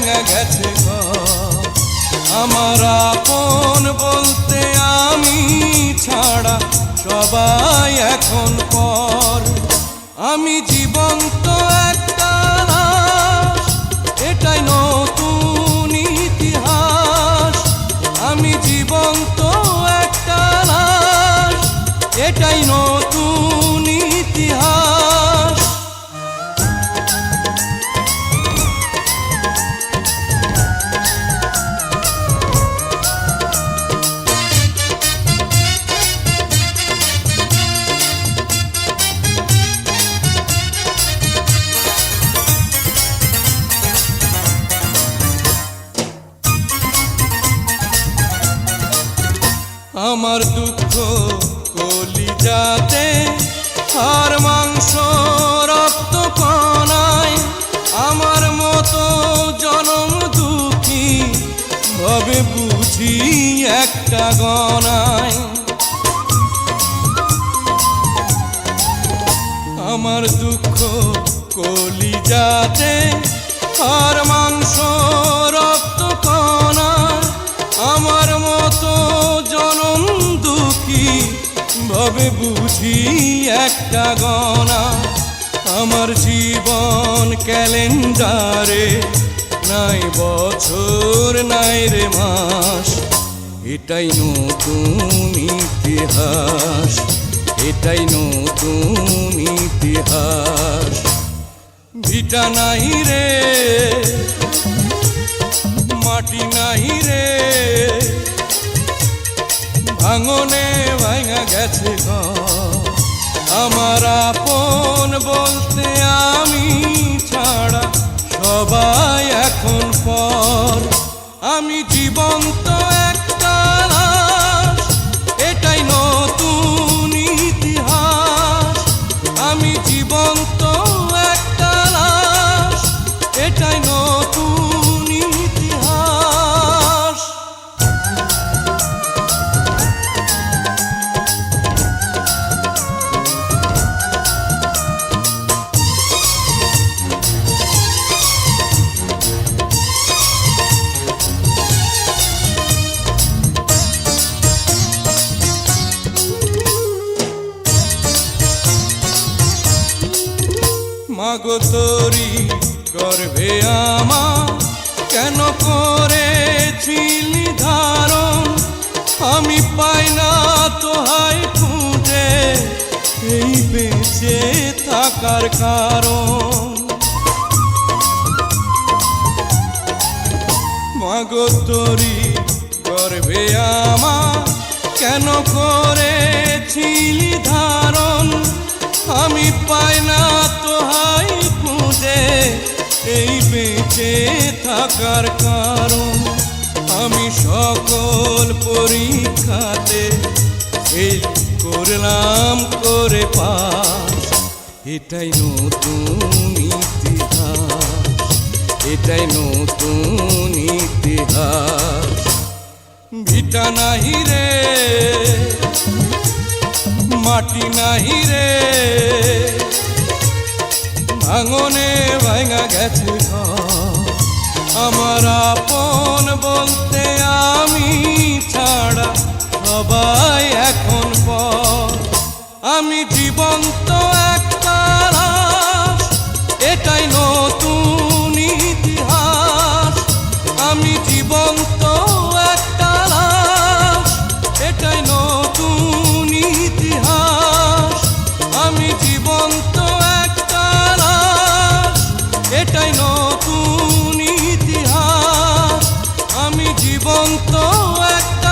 ভাঙা গেছে ঘর। আমার আপন বলতে আমি ছাড়া সবাই এখন পর। আমি জীবন্ত একটা লাশ, এটাই নতুন ইতিহাস। আমি জীবন্ত একটা লাশ, এটাই নতুন ইতিহাস। আমার দুঃখ কলিজাতে, আর মাংস রক্ত কণায়। আমার মতো জনম দুঃখী ভাবে বুঝি একটা গণায়। আমার দুঃখ কলিজাতে, আর মাংস রক্ত কণায়। আমার মতো জনম দুঃখী ভাবে বুঝি একটা গণা। আমার জীবন ক্যালেন্ডারে নাই বছর নাই রে মাস, এটাই নতুন ইতিহাস, এটাই নতুন ইতিহাস। ভিটা নাই রে, মাটি নাই রে, ভাঙনে ভাঙা গেছে ঘর। আমার আপন বলতে আমি ছাড়া সবাই এখন পর। আমি জীবন্ত একটা লাশ, এটাই নতুন ইতিহাস। আমি জীবন্ত একটা লাশ, এটাই নতুন ইতিহাস। মাগো তোরি গর্ভে আমার কেন করেছিলি ধারণ? আমি পাই না তোহাই খুঁজে এই বেঁচে থাকার কারণ। মাগো তোরি গর্ভে আমার কেন করেছিলি ধারণ? আমি পাই না তোহাই খুঁজে এই বেঁচে থাকার কারণ। আমি সকল পরীক্ষাতে এই করলাম করে পাস, এটাই নতুন ইতিহাস, এটাই নতুন ইতিহাস। ভিটা নাহি রে, মাটি নাহি রে, ভাঙনে ভাঙা গেছে ঘর। আমার আপন বলতে আমি ছাড়া সবাই এখন পর। আমি জীবন্ত একটা লাশ, এটাই নতুন ইতিহাস। আমি জীবন্ত একটা লাশ, এটাই নতুন ইতিহাস। আমি জীবন্ত একটা লাশ, এটাই নতুন ইতিহাস। আমি জীবন্ত একটা